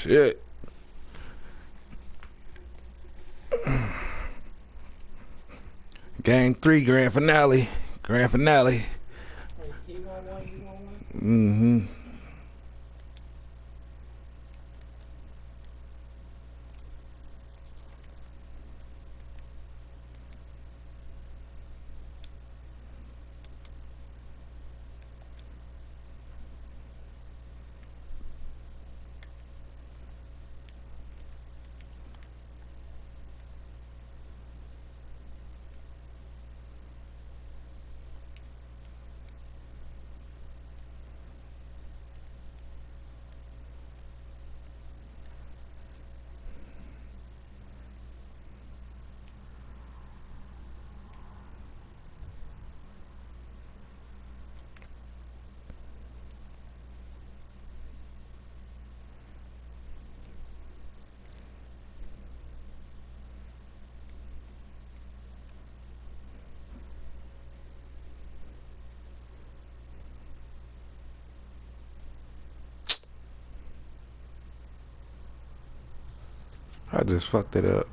Shit. Game 3, grand finale. Grand finale. Mm-hmm. I just fucked it up.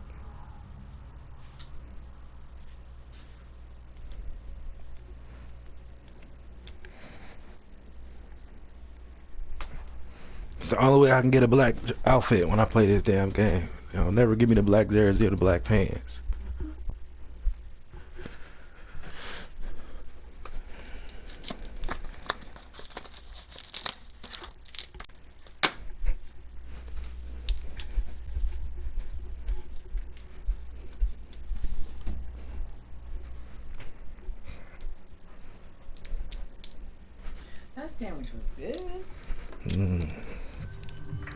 It's the only way I can get a black outfit when I play this damn game. They'll never give me the black jersey or the black pants. That sandwich was good.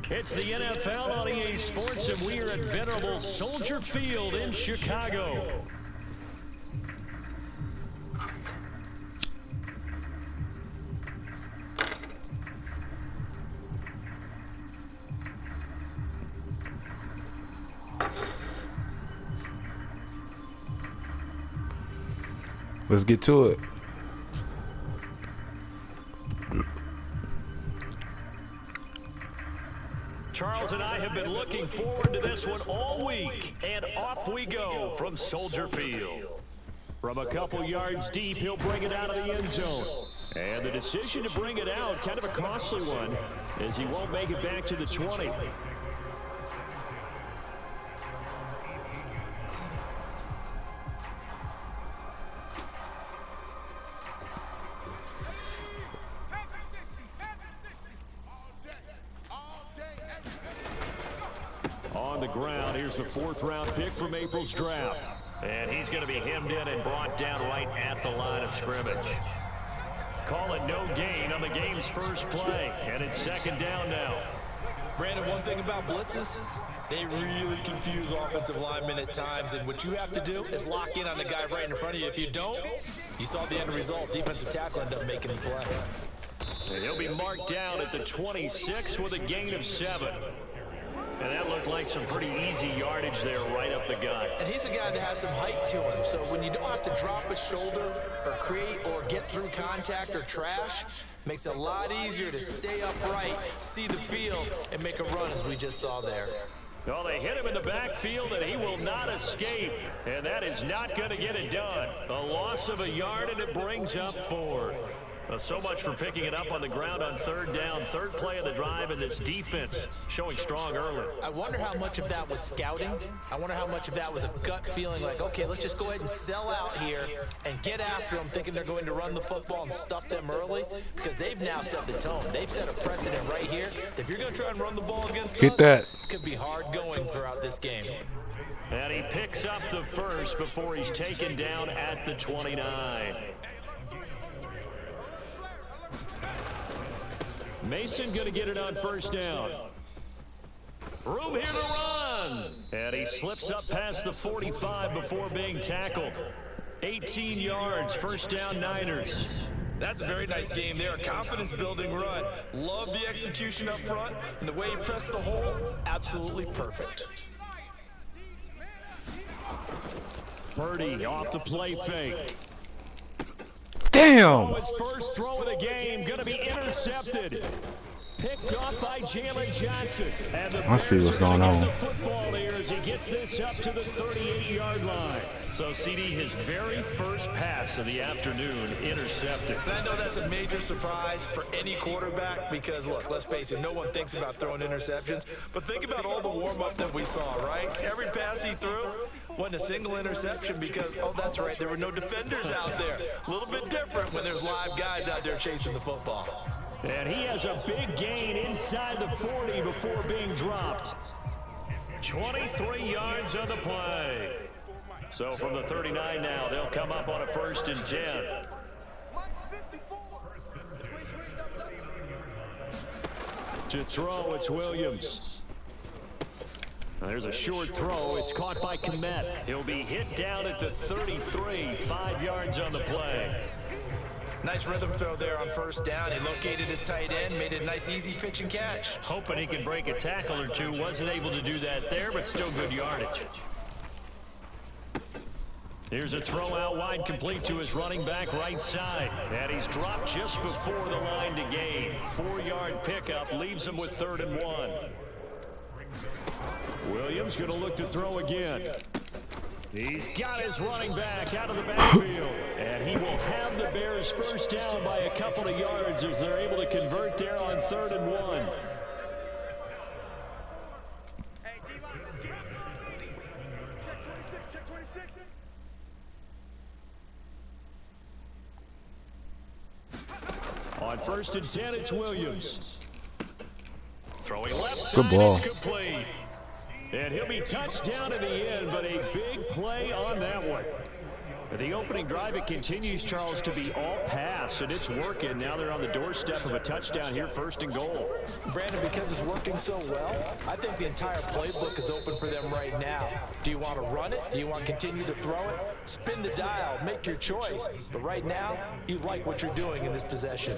It's the NFL on EA Sports, and we are at venerable Soldier Field in Chicago. Let's get to it. Charles and I have been looking forward to this one all week, and off we go from Soldier Field. From a couple yards deep, he'll bring it out of the end zone. And the decision to bring it out, kind of a costly one, as he won't make it back to the 20. On the ground, here's the 4th-round pick from April's draft. And he's going to be hemmed in and brought down right at the line of scrimmage. Call it no gain on the game's first play, and it's 2nd down now. Brandon, one thing about blitzes, they really confuse offensive linemen at times, and what you have to do is lock in on the guy right in front of you. If you don't, you saw the end result. Defensive tackle ended up making the play. And he'll be marked down at the 26 with a gain of 7. And that looked like some pretty easy yardage there right up the gut. And he's a guy that has some height to him, so when you don't have to drop a shoulder or create or get through contact or trash, makes it a lot easier to stay upright, see the field, and make a run as we just saw there. Well, they hit him in the backfield, and he will not escape. And that is not going to get it done. A loss of a yard, and it brings up 4th. So much for picking it up on the ground on 3rd down. 3rd play of the drive, and this defense showing strong early. I wonder how much of that was scouting. I wonder how much of that was a gut feeling like, okay, let's just go ahead and sell out here and get after them, thinking they're going to run the football and stuff them early, because they've now set the tone. They've set a precedent right here. If you're going to try and run the ball against us, that. it could be hard going throughout this game. And he picks up the first before he's taken down at the 29. Mason going to get it on 1st down. Room here to run. And he slips up past the 45 before being tackled. 18 yards, 1st down Niners. That's a very nice game there, a confidence-building run. Love the execution up front, and the way he pressed the hole, absolutely perfect. Purdy off the play fake. Damn! Oh, his first throw of the game going to be intercepted. Picked off by Jalen Johnson. And the I see Bears what's are gonna going get on. the football here as he gets this up to the 38-yard line. So, CD, his very first pass of the afternoon intercepted. And I know that's a major surprise for any quarterback because, look, let's face it, no one thinks about throwing interceptions. But think about all the warm-up that we saw, right? Every pass he threw wasn't a single interception because, oh, that's right, there were no defenders out there. A little bit different when there's live guys out there chasing the football. And he has a big gain inside the 40 before being dropped. 23 yards on the play. So from the 39 now, they'll come up on a 1st and 10. To throw, it's Williams. There's a short throw. It's caught by Kmet. He'll be hit down at the 33, 5 yards on the play. Nice rhythm throw there on 1st down. He located his tight end, made it a nice, easy pitch and catch. Hoping he can break a tackle or two. Wasn't able to do that there, but still good yardage. Here's a throw out wide, complete to his running back right side. And he's dropped just before the line to gain. 4-yard pickup leaves him with 3rd and 1. Williams going to look to throw again. He's got his running back out of the backfield. And he will have the Bears 1st down by a couple of yards as they're able to convert there on 3rd and 1. On 1st and 10, it's Williams. Throwing left side, Good ball. it's complete. And he'll be touched down in the end, but a big play on that one. The opening drive, it continues, Charles, to be all pass, and it's working. Now they're on the doorstep of a touchdown here, 1st and goal. Brandon, because it's working so well, I think the entire playbook is open for them right now. Do you want to run it? Do you want to continue to throw it? Spin the dial, make your choice. But right now, you like what you're doing in this possession.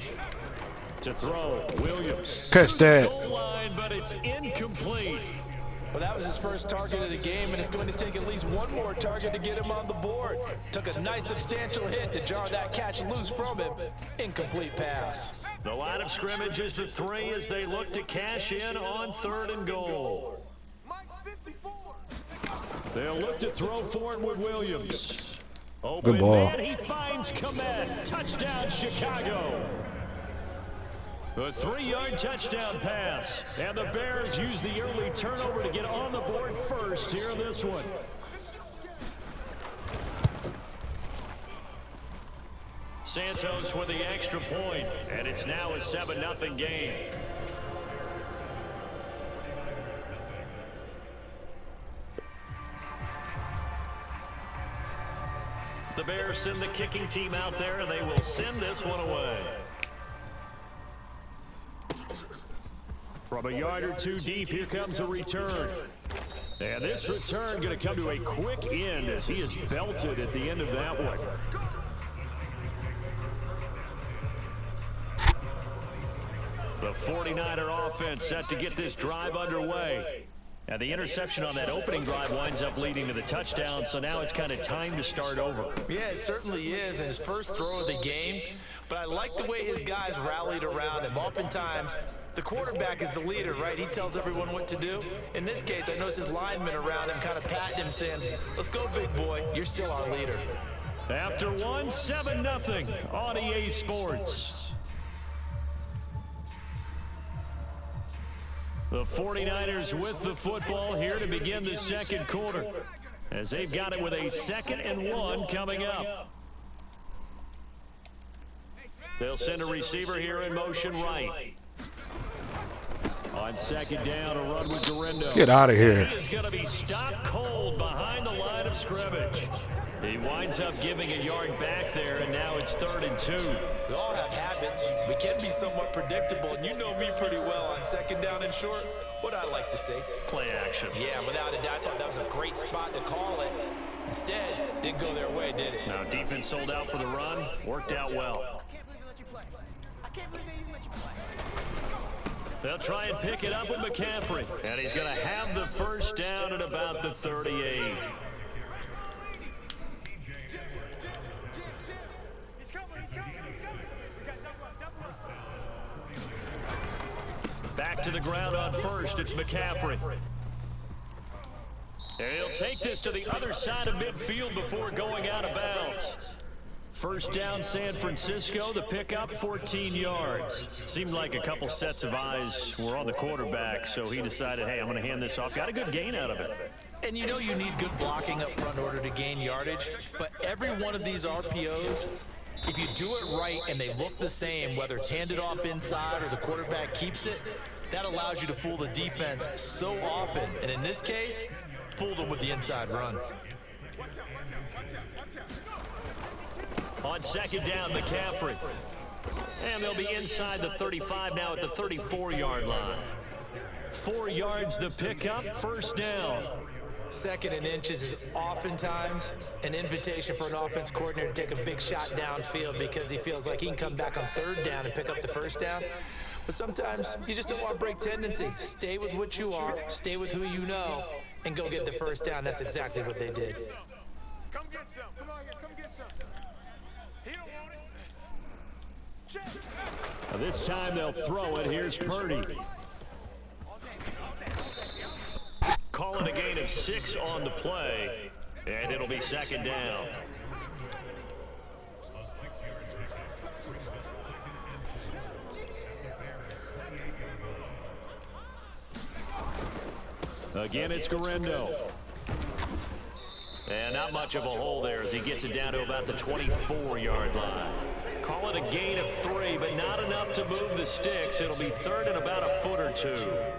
To throw, Williams. Catch that. Goal line, but it's incomplete. Well, that was his first target of the game, and it's going to take at least one more target to get him on the board. Took a nice substantial hit to jar that catch loose from him. Incomplete pass. The line of scrimmage is the 3 as they look to cash in on 3rd and goal. They'll look to throw forward with Williams. Open Good ball. man, he finds Kmet. Touchdown, Chicago. A 3-yard touchdown pass. And the Bears use the early turnover to get on the board first here in this one. Santos with the extra point, and it's now a 7-0 game. The Bears send the kicking team out there, and they will send this one away. From a yard or two deep, here comes a return. And this return going to come to a quick end as he is belted at the end of that one. The 49er offense set to get this drive underway. And the interception on that opening drive winds up leading to the touchdown, so now it's kind of time to start over. Yeah, it certainly is, and his first throw of the game. But I like the way his guys rallied around him. Oftentimes, the quarterback is the leader, right? He tells everyone what to do. In this case, I noticed his linemen around him kind of patting him, saying, let's go, big boy. You're still our leader. After one, 7-0 on EA Sports. The 49ers with the football here to begin the second quarter, as they've got it with a 2nd and 1 coming up. They'll send a receiver here in motion right. On 2nd down, a run with Guerrero. Get out of here. He is going to be stopped cold behind the line of scrimmage. He winds up giving a yard back there, and now it's 3rd and 2. We all have habits. We can be somewhat predictable, and you know me pretty well on 2nd down and short. What I like to say? Play action. Yeah, without a doubt, I thought that was a great spot to call it. Instead, didn't go their way, did it? Now defense sold out for the run. Worked out well. I can't believe they let you play. I can't believe they even let you play. They'll try and pick it up with McCaffrey. And he's going to have the 1st down at about the 38. Back to the ground on first, it's McCaffrey. And he'll take this to the other side of midfield before going out of bounds. First down, San Francisco. The pickup, 14 yards. Seemed like a couple sets of eyes were on the quarterback, so he decided, hey, I'm going to hand this off. Got a good gain out of it. And you know you need good blocking up front in order to gain yardage, but every one of these RPOs, if you do it right and they look the same, whether it's handed off inside or the quarterback keeps it, that allows you to fool the defense so often. And in this case, fooled them with the inside run. On second down, McCaffrey. And they'll be inside the 35 now at the 34-yard line. 4 yards the pickup, first down. Second and inches is oftentimes an invitation for an offense coordinator to take a big shot downfield because he feels like he can come back on third down and pick up the first down. But sometimes you just don't want to break tendency. Stay with what you are, stay with who you know, and go get the first down. That's exactly what they did. Come get some. Come on, come get some. He don't want it. Check. This time they'll throw it. Here's Purdy. Calling a gain of 6 on the play, and it'll be second down. Again, it's Guerrero. And not much of a hole there as he gets it down to about the 24-yard line. Call it a gain of 3, but not enough to move the sticks. It'll be third and about a foot or 2.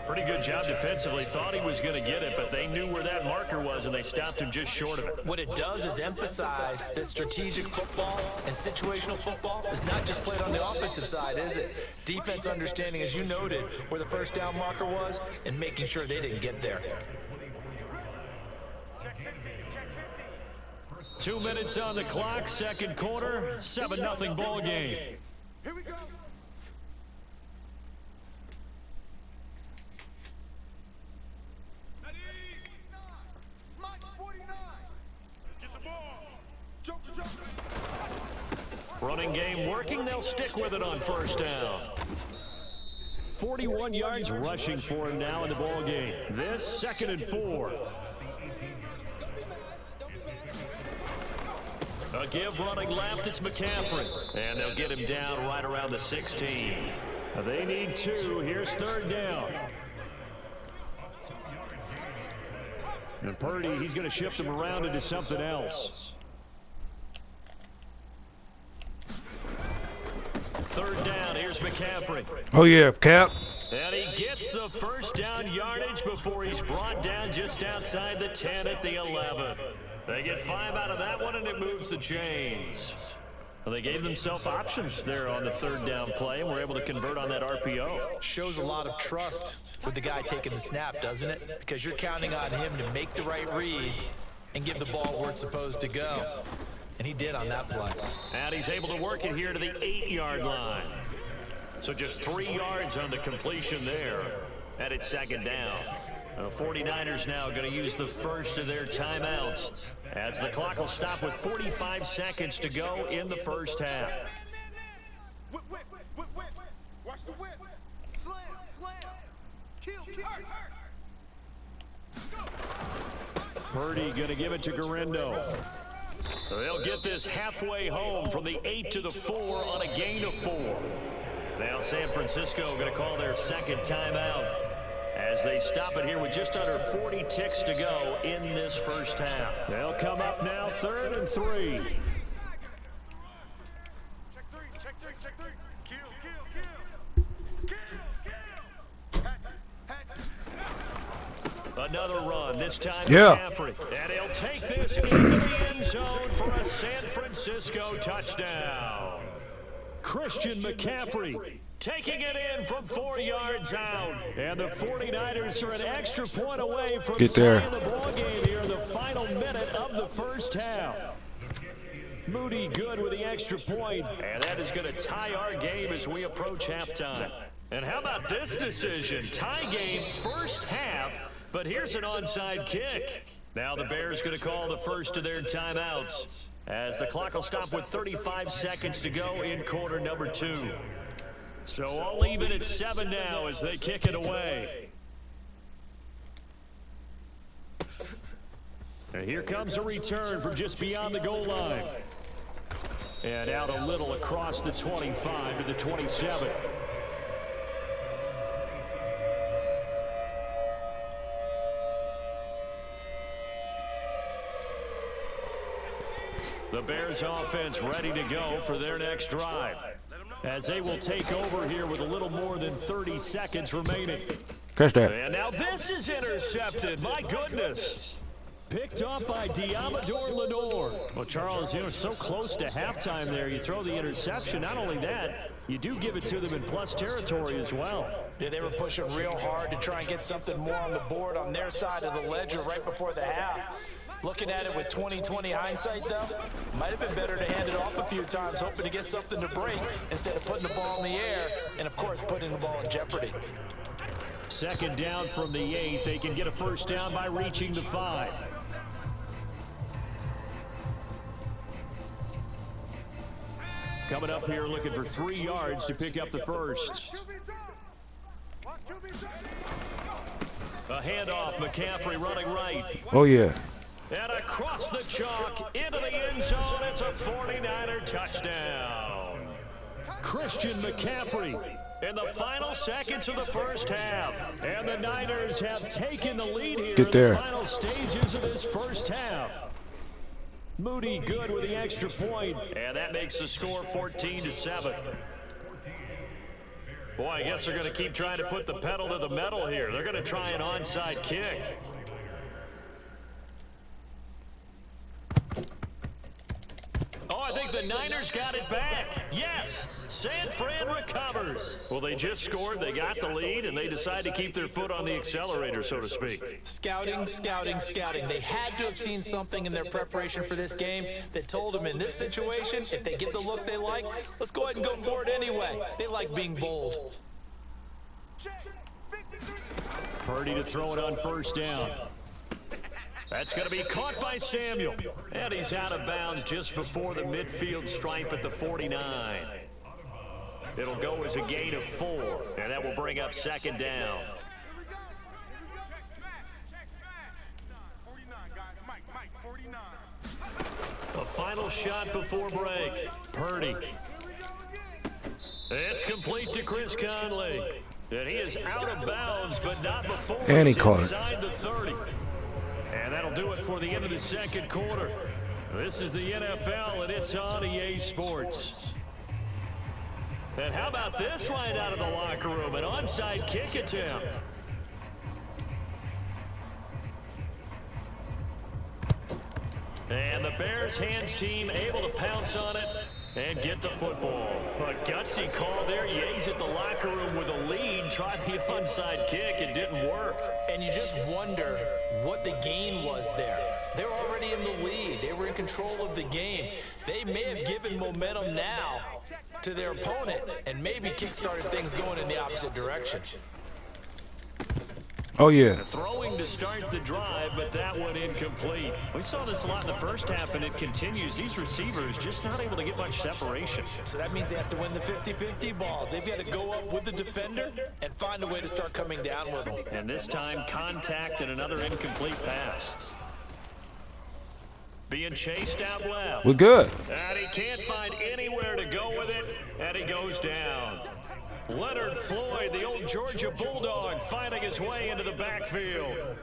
Pretty good job defensively. Thought he was going to get it, but they knew where that marker was, and they stopped him just short of it. What it does is emphasize that strategic football and situational football is not just played on the offensive side, is it? Defense understanding, as you noted, where the first down marker was and making sure they didn't get there. 2 minutes on the clock, second quarter, 7-0 ball game. Here we go. Mike 49. Get the ball. Joker. Running game working, they'll stick with it on first down. 41 yards rushing for him now in the ball game. This, 2nd and 4. A give running left, it's McCaffrey. And they'll get him down right around the 16. They need 2. Here's third down. And Purdy, he's going to shift him around into something else. Third down, here's McCaffrey. Oh, yeah, Cap. And he gets the first down yardage before he's brought down just outside the 10 at the 11. They get 5 out of that one, and it moves the chains. Well, they gave themselves options there on the third down play, and were able to convert on that RPO. Shows a lot of trust with the guy taking the snap, doesn't it? Because you're counting on him to make the right reads and give the ball where it's supposed to go. And he did on that play. And he's able to work it here to the 8-yard line. So just 3 yards on the completion there. And it's second down. The 49ers now going to use the first of their timeouts as the clock will stop with 45 seconds to go in the first half. Whip. Watch the whip. Slam. Kill. Purdy going to give it to Guerrero. They'll get this halfway home from the 8 to the 4 on a gain of 4. Now San Francisco going to call their second timeout as they stop it here with just under 40 ticks to go in this first half. They'll come up now, 3rd and 3. Check three. Kill. Another run, this time Yeah. McCaffrey. And he'll take this into the end zone for a San Francisco touchdown. Christian McCaffrey taking it in from 4 yards out. And the 49ers are an extra point away from tying the ball game here in the final minute of the first half. Moody good with the extra point, and that is going to tie our game as we approach halftime. And how about this decision? Tie game first half, but here's an onside kick. Now the Bears going to call the first of their timeouts as the clock will stop with 35 seconds to go in quarter number 2. So all even at 7 now as they kick it away. And here comes a return from just beyond the goal line. And out a little across the 25 to the 27. The Bears offense ready to go for their next drive, as they will take over here with a little more than 30 seconds remaining. Catch that. And now this is intercepted. My goodness. Picked up by Diamador Lenore. Well, Charles, you know, so close to halftime there. You throw the interception. Not only that, you do give it to them in plus territory as well. Yeah, they were pushing real hard to try and get something more on the board on their side of the ledger right before the half. Looking at it with 20/20 hindsight, though, might have been better to hand it off a few times, hoping to get something to break instead of putting the ball in the air and, of course, putting the ball in jeopardy. Second down from the 8. They can get a first down by reaching the 5. Coming up here looking for 3 yards to pick up the first. A handoff, McCaffrey running right. Oh, yeah. And across the chalk, into the end zone, it's a 49er touchdown. Christian McCaffrey in the final seconds of the first half. And the Niners have taken the lead here Get there. in the final stages of this first half. Moody good with the extra point, and that makes the score 14-7. Boy, I guess they're going to keep trying to put the pedal to the metal here. They're going to try an onside kick. Oh, I think the Niners got it back. Yes, San Fran recovers. Well, they just scored, they got the lead, and they decide to keep their foot on the accelerator, so to speak. Scouting, scouting, scouting. They had to have seen something in their preparation for this game that told them in this situation, if they get the look they like, let's go ahead and go for it anyway. They like being bold. Purdy to throw it on first down. That's going to be caught by Samuel. And he's out of bounds just before the midfield stripe at the 49. It'll go as a gain of 4, and that will bring up second down. 49, guys. Mike, 49. A final shot before break. Purdy. It's complete to Chris Conley. And he is out of bounds, but not before And he he's caught it. inside the 30. And that'll do it for the end of the second quarter. This is the NFL, and it's on EA Sports. And how about this right out of the locker room? An onside kick attempt. And the Bears hands team able to pounce on it and get the football. A gutsy call there. Yea's at the locker room with a lead. Tried the onside kick. It didn't work. And you just wonder what the gain was there. They're already in the lead. They were in control of the game. They may have given momentum now to their opponent and maybe kick-started things going in the opposite direction. Oh, yeah. Throwing to start the drive, but that one incomplete. We saw this a lot in the first half, and it continues. These receivers just not able to get much separation. So that means they have to win the 50-50 balls. They've got to go up with the defender and find a way to start coming down with them. And this time, contact and another incomplete pass. Being chased out left. We're good. And he can't find anywhere to go with it, and he goes down. Leonard Floyd, the old Georgia Bulldog, finding his way into the backfield.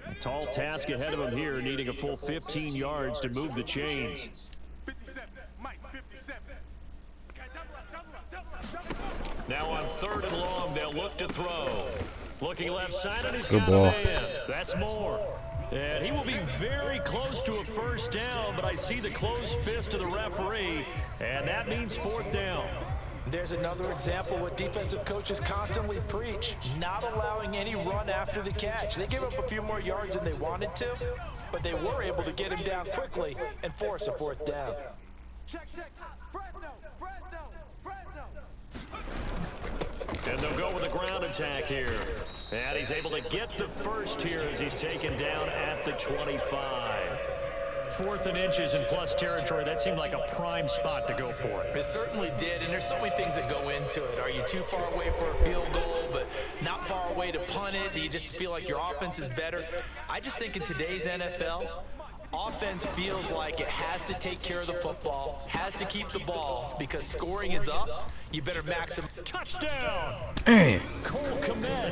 A tall task ahead of him here, needing a full 15 yards to move the chains. 57, Mike, 57. Now on 3rd and long, they'll look to throw. Looking left side, and he's Good got ball. a man. That's Moore. And he will be very close to a first down, but I see the closed fist of the referee, and that means 4th down. There's another example what defensive coaches constantly preach, not allowing any run after the catch. They gave up a few more yards than they wanted to, but they were able to get him down quickly and force a 4th down. Check. Fresno. And they'll go with a ground attack here. And he's able to get the first here as he's taken down at the 25. 4th and inches in plus territory, that seemed like a prime spot to go for it. It certainly did, and there's so many things that go into it. Are you too far away for a field goal, but not far away to punt it? Do you just feel like your offense is better? I just think in today's NFL, offense feels like it has to take care of the football, has to keep the ball, because scoring is up. You better maximize. Touchdown! Damn. Cole Kmet,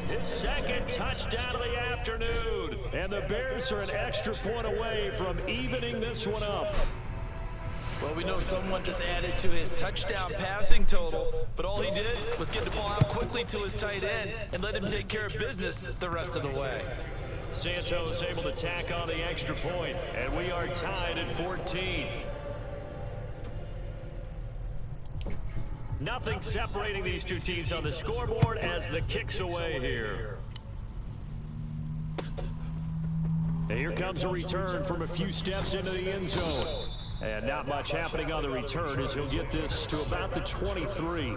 his second touchdown of the afternoon. And the Bears are an extra point away from evening this one up. Well, we know someone just added to his touchdown passing total, but all he did was get the ball out quickly to his tight end and let him take care of business the rest of the way. Santos able to tack on the extra point, and we are tied at 14. Nothing separating these two teams on the scoreboard as the kick's away here. And here comes a return from a few steps into the end zone. And not much happening on the return as he'll get this to about the 23.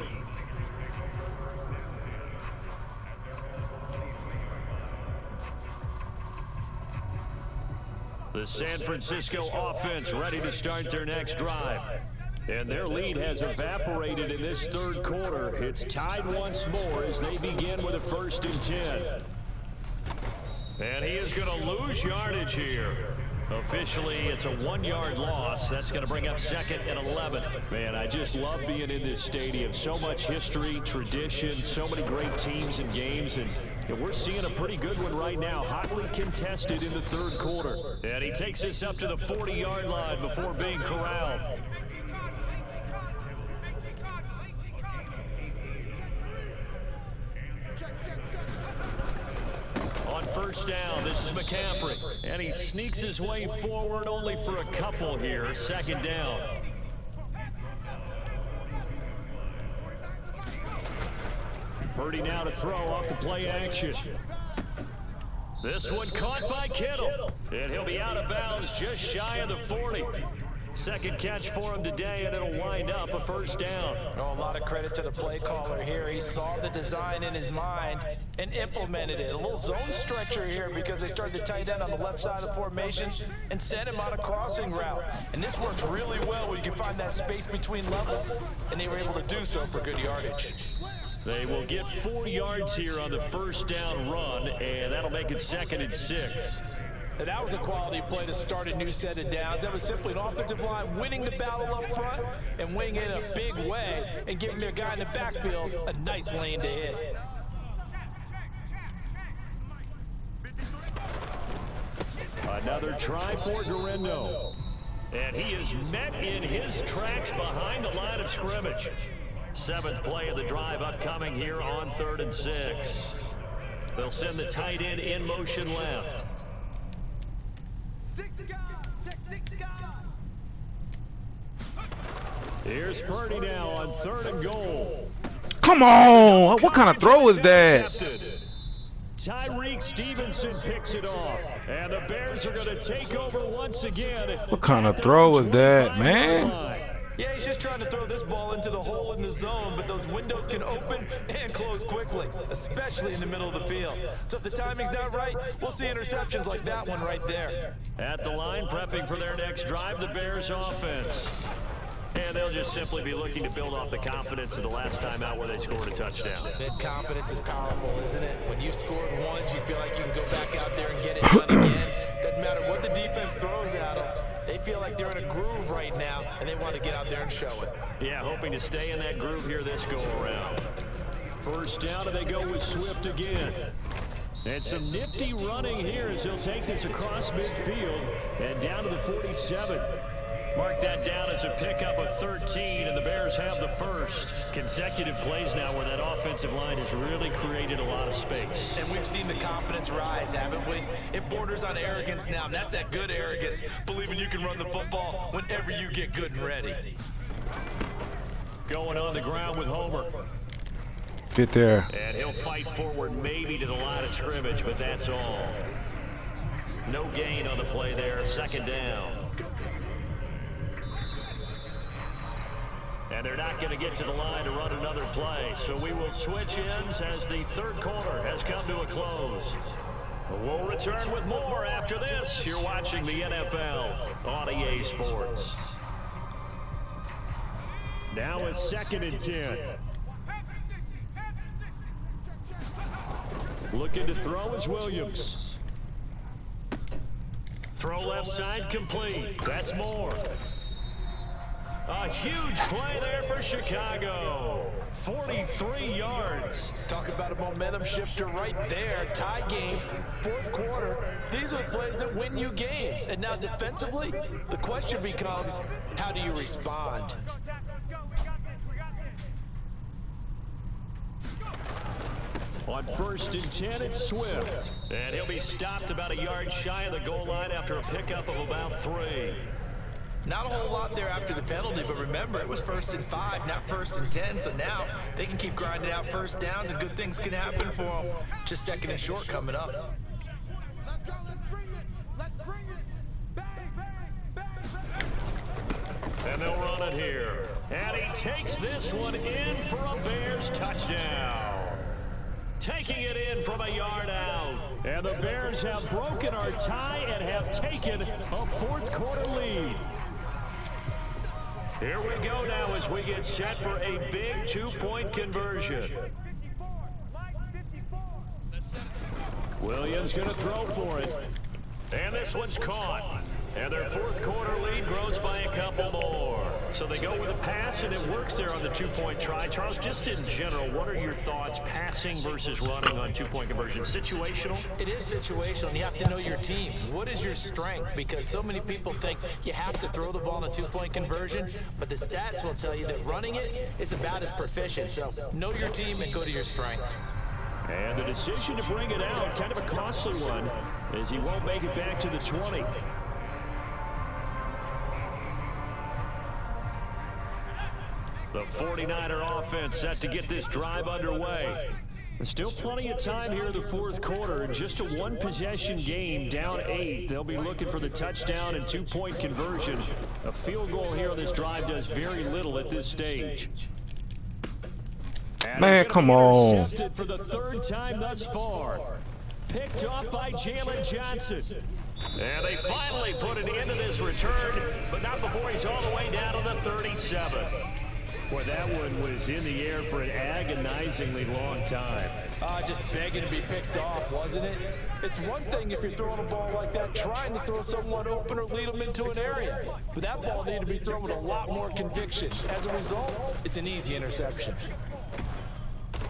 The San Francisco offense ready to start their next drive. And their lead has evaporated in this third quarter. It's tied once more as they begin with a 1st and 10. And he is going to lose yardage here. Officially, it's a 1-yard loss. That's going to bring up 2nd and 11. Man, I just love being in this stadium. So much history, tradition, so many great teams and games. And we're seeing a pretty good one right now. Hotly contested in the third quarter. And he takes this up to the 40-yard line before being corralled. On 1st down, this is McCaffrey. And he sneaks his way forward only for a couple here. 2nd down. Purdy now to throw off the play action. This one caught by Kittle. And he'll be out of bounds just shy of the 40. Second catch for him today, and it'll wind up a 1st down. Oh, a lot of credit to the play caller here. He saw the design in his mind and implemented it. A little zone stretcher here because they started the tight end on the left side of the formation and sent him on a crossing route. And this works really well when you can find that space between levels, and they were able to do so for good yardage. They will get 4 yards here on the 1st down run, and that'll make it 2nd and 6. And that was a quality play to start a new set of downs. That was simply an offensive line winning the battle up front and winning in a big way and giving their guy in the backfield a nice lane to hit. Another try for Guerrero. And he is met in his tracks behind the line of scrimmage. 7th play of the drive upcoming here on 3rd and 6. They'll send the tight end in motion left. Here's Purdy now on 3rd and goal. Come on. What kind of throw is that? Tyreek Stevenson picks it off. And the Bears are going to take over once again. What kind of throw is that, man? Yeah, he's just trying to throw this ball into the hole in the zone, but those windows can open and close quickly, especially in the middle of the field. So if the timing's not right, we'll see interceptions like that one right there. At the line, prepping for their next drive, the Bears offense. And they'll just simply be looking to build off the confidence of the last time out where they scored a touchdown. That confidence is powerful, isn't it? When you scored once, you feel like you can go back out there and get it done again. Doesn't matter what the defense throws at them. They feel like they're in a groove right now, and they want to get out there and show it. Yeah, hoping to stay in that groove here this go-around. 1st down, and they go with Swift again. And some nifty running here as he'll take this across midfield and down to the 47. Mark that down as a pickup of 13, and the Bears have the 1st. Consecutive plays now where that offensive line has really created a lot of space. And we've seen the confidence rise, haven't we? It borders on arrogance now, and that's that good arrogance, believing you can run the football whenever you get good and ready. Going on the ground with Homer. Get there. And he'll fight forward maybe to the line of scrimmage, but that's all. No gain on the play there, 2nd down. And they're not going to get to the line to run another play. So we will switch ends as the third quarter has come to a close. We'll return with more after this. You're watching the NFL on EA Sports. Now a 2nd and 10. Looking to throw is Williams. Throw left side complete. That's Moore. A huge play there for Chicago. 43 yards. Talk about a momentum shifter right there. Tie game, 4th quarter. These are plays that win you games. And now defensively, the question becomes, how do you respond? On 1st and 10, it's Swift. And he'll be stopped about a yard shy of the goal line after a pickup of about 3. Not a whole lot there after the penalty, but remember, it was 1st and 5, not 1st and 10, so now they can keep grinding out first downs and good things can happen for them. Just 2nd and short coming up. Let's go, let's bring it. Let's bring it. Bang, bang, bang, bang. And they'll run it here. And he takes this one in for a Bears touchdown. Taking it in from a yard out. And the Bears have broken our tie and have taken a 4th quarter lead. Here we go now as we get set for a big 2-point conversion. 54, Mike 54. Williams going to throw for it. And this one's caught. And their 4th quarter lead grows by a couple more. So they go with a pass, and it works there on the 2-point try. Charles, just in general, what are your thoughts passing versus running on 2-point conversion? Situational? It is situational, and you have to know your team. What is your strength? Because so many people think you have to throw the ball in a 2-point conversion, but the stats will tell you that running it is about as proficient. So know your team and go to your strength. And the decision to bring it out, kind of a costly one, as he won't make it back to the 20. The 49er offense set to get this drive underway. There's still plenty of time here in the 4th quarter. In just a 1-possession game, down 8. They'll be looking for the touchdown and 2-point conversion. A field goal here on this drive does very little at this stage. And Man, come on. Intercepted for the 3rd time thus far. Picked off by Jalen Johnson. And they finally put an end to this return, but not before he's all the way down to the 37. Boy, that one was in the air for an agonizingly long time. Just begging to be picked off, wasn't it? It's one thing if you're throwing a ball like that, trying to throw someone open or lead them into an area. But that ball needed to be thrown with a lot more conviction. As a result, it's an easy interception.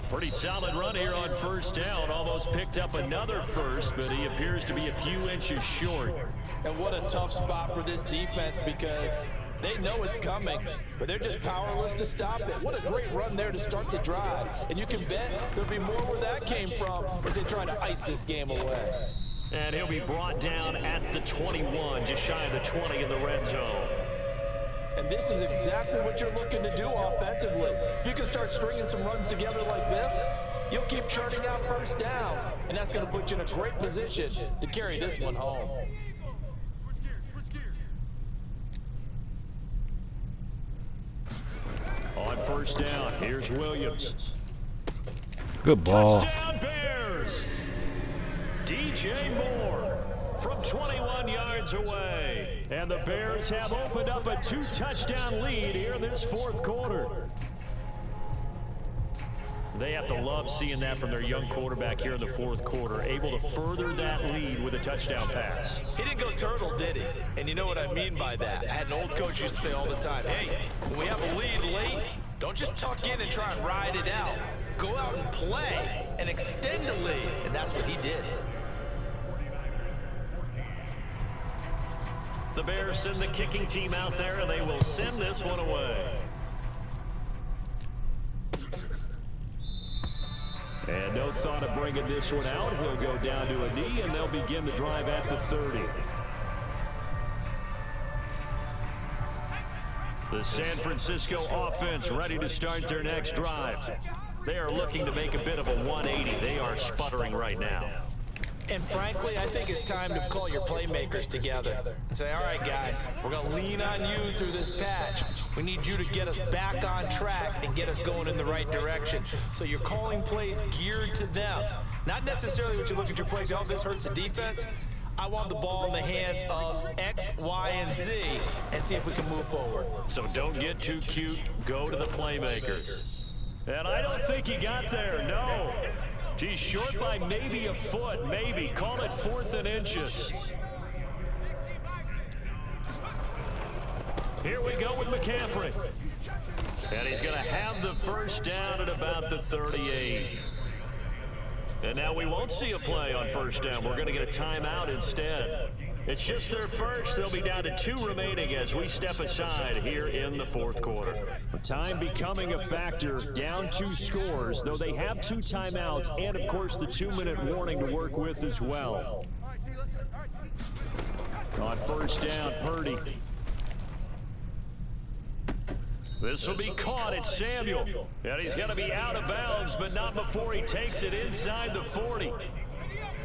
Pretty solid run here on 1st down. Almost picked up another first, but he appears to be a few inches short. And what a tough spot for this defense because they know it's coming, but they're just powerless to stop it. What a great run there to start the drive. And you can bet there'll be more where that came from as they try to ice this game away. And he'll be brought down at the 21, just shy of the 20 in the red zone. And this is exactly what you're looking to do offensively. If you can start stringing some runs together like this, you'll keep churning out first downs, and that's going to put you in a great position to carry this one home. On 1st down, here's Williams. Good ball. Touchdown Bears! DJ Moore from 21 yards away. And the Bears have opened up a 2-touchdown lead here in this 4th quarter. They have to love seeing that from their young quarterback here in the 4th quarter, able to further that lead with a touchdown pass. He didn't go turtle, did he? And you know what I mean by that. I had an old coach used to say all the time, hey, when we have a lead late, don't just tuck in and try and ride it out. Go out and play and extend the lead. And that's what he did. The Bears send the kicking team out there, and they will send this one away. And no thought of bringing this one out. He'll go down to a knee, and they'll begin the drive at the 30. The San Francisco offense ready to start their next drive. They are looking to make a bit of a 180. They are sputtering right now. And frankly, I think it's time to call your playmakers together and say, all right, guys, we're going to lean on you through this patch. We need you to get us back on track and get us going in the right direction. So you're calling plays geared to them. Not necessarily what you look at your plays, oh, this hurts the defense. I want the ball in the hands of X, Y, and Z and see if we can move forward. So don't get too cute. Go to the playmakers. And I don't think he got there, no. He's short by maybe a foot, maybe. Call it 4th and inches. Here we go with McCaffrey. And he's going to have the first down at about the 38. And now we won't see a play on first down. We're going to get a timeout instead. It's just their first. They'll be down to 2 remaining as we step aside here in the 4th quarter. Time becoming a factor, down 2 scores, though they have 2 timeouts and, of course, the 2-minute warning to work with as well. On first down, Purdy. This will be caught. It's Samuel. And he's going to be out of bounds, but not before he takes it inside the 40.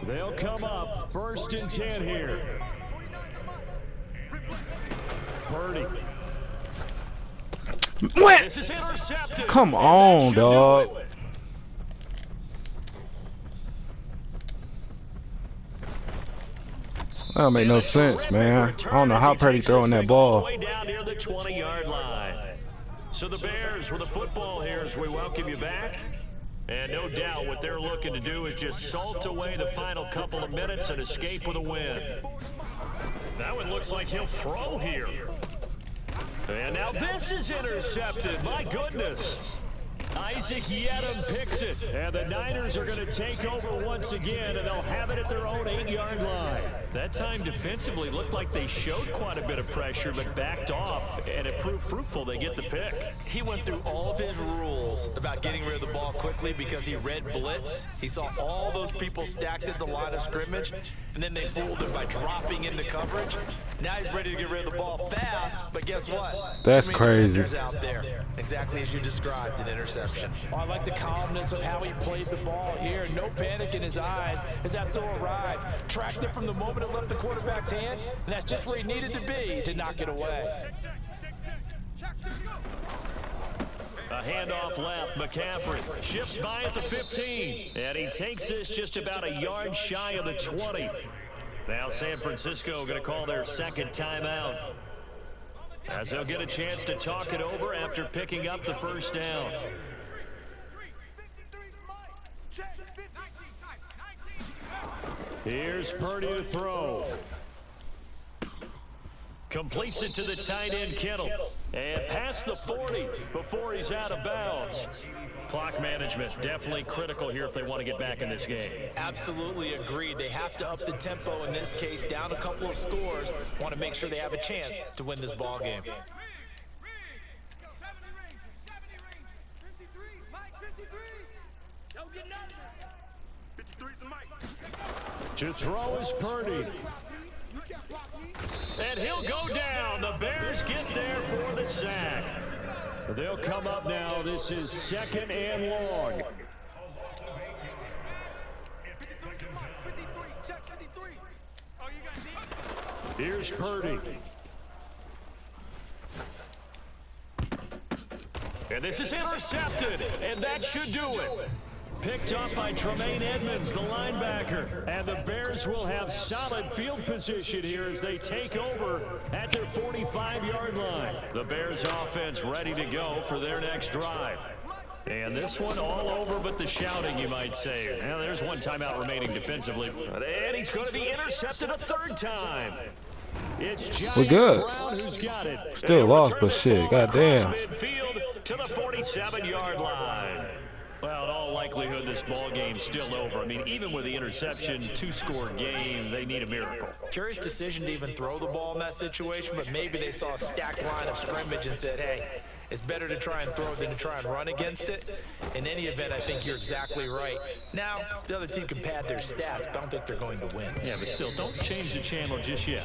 They'll come up 1st and 10 here. Purdy. What? This is intercepted. Come on, dog. That don't make no sense, man. I don't know how Purdy throwing that ball. Way down near the 20-yard line. So the Bears with the football here as we welcome you back. And no doubt what they're looking to do is just salt away the final couple of minutes and escape with a win. That one looks like he'll throw here. And now this is intercepted. My goodness. Isaac Yedem picks it. And the Niners are going to take over once again, and they'll have it at their own 8-yard line. That time defensively looked like they showed quite a bit of pressure, but backed off, and it proved fruitful. They get the pick. He went through all of his rules about getting rid of the ball quickly because he read blitz. He saw all those people stacked at the line of scrimmage, and then they fooled him by dropping into coverage. Now he's ready to get rid of the ball fast, but guess what? That's Too many crazy. defenders out there, exactly as you described, an interception. Oh, I like the calmness of how he played the ball here. No panic in his eyes as that throw arrived. Tracked it from the moment it left the quarterback's hand, and that's just where he needed to be to knock it away. A handoff left. McCaffrey shifts by at the 15. And he takes this just about a yard shy of the 20. Now San Francisco going to call their second timeout, as they'll get a chance to talk it over after picking up the first down. Here's Purdy to throw. Completes it to the tight end, Kittle. And past the 40 before he's out of bounds. Clock management definitely critical here if they want to get back in this game. Absolutely agreed. They have to up the tempo in this case, down a couple of scores. Want to make sure they have a chance to win this ball game. To throw is Purdy. And he'll go down. The Bears get there for the sack. They'll come up now. This is 2nd and long. Here's Purdy. And this is intercepted. And that should do it. Picked up by Tremaine Edmonds, the linebacker. And the Bears will have solid field position here as they take over at their 45-yard line. The Bears offense ready to go for their next drive. And this one all over but the shouting, you might say. Now there's one timeout remaining defensively. And he's going to be intercepted a 3rd time. It's Giant good. Brown who's got it. Still And lost, returns but the shit, ball goddamn. across midfield to the 47-yard line. Well, in all likelihood, this ball game's still over. I mean, even with the interception, 2-score game, they need a miracle. Curious decision to even throw the ball in that situation, but maybe they saw a stacked line of scrimmage and said, hey, it's better to try and throw than to try and run against it. In any event, I think you're exactly right. Now, the other team can pad their stats, but I don't think they're going to win. Yeah, but still, don't change the channel just yet.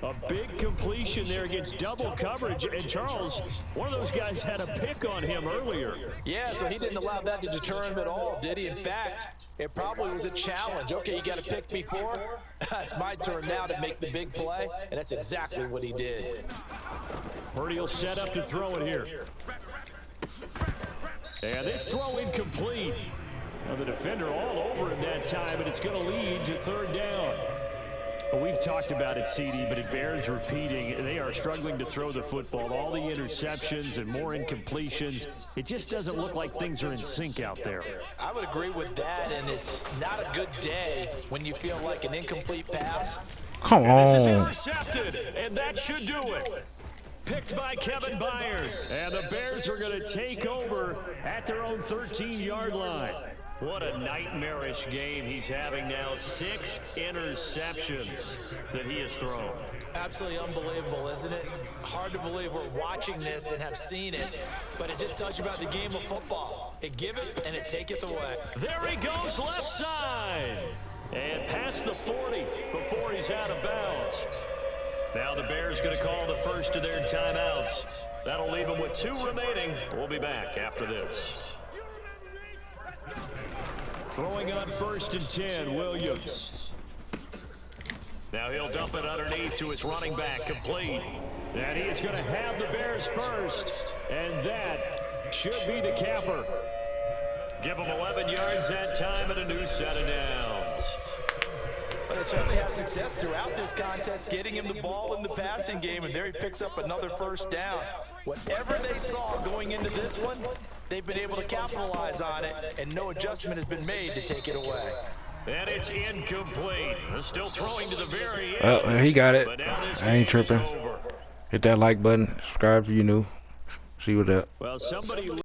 A big completion there against double coverage. And Charles, one of those guys had a pick on him earlier. Yeah, so he didn't allow that to deter him at all, did he? In fact, it probably was a challenge. Okay, you got to pick me for? It's my turn now to make the big play, and that's exactly what he did. Purdy will set up to throw it here. And this throw incomplete. Well, the defender all over him that time, and it's going to lead to third down. Well, we've talked about it, CD, but it bears repeating. They are struggling to throw the football. All the interceptions and more incompletions. It just doesn't look like things are in sync out there. I would agree with that, and it's not a good day when you feel like an incomplete pass. Come This is on. intercepted, and that should do it. Picked by Kevin Byard. And the Bears are going to take over at their own 13-yard line. What a nightmarish game he's having now. 6 interceptions that he has thrown. Absolutely unbelievable, isn't it? Hard to believe we're watching this and have seen it, but it just tells you about the game of football. It giveth and it taketh away. There he goes left side. And past the 40 before he's out of bounds. Now the Bears going to call the first of their timeouts. That'll leave them with 2 remaining. We'll be back after this. Throwing on 1st and 10, Williams. Now he'll dump it underneath to his running back, complete. And he is going to have the Bears first. And that should be the capper. Give him 11 yards that time and a new set of downs. But they certainly had success throughout this contest, getting him the ball in the passing game, and there he picks up another first down. Whatever they saw going into this one, they've been able to capitalize on it, and no adjustment has been made to take it away. And it's incomplete. Still throwing to the very end. He got it. But now this I ain't game is tripping. over. Hit that like button. Subscribe if you new. See what's up. Well, somebody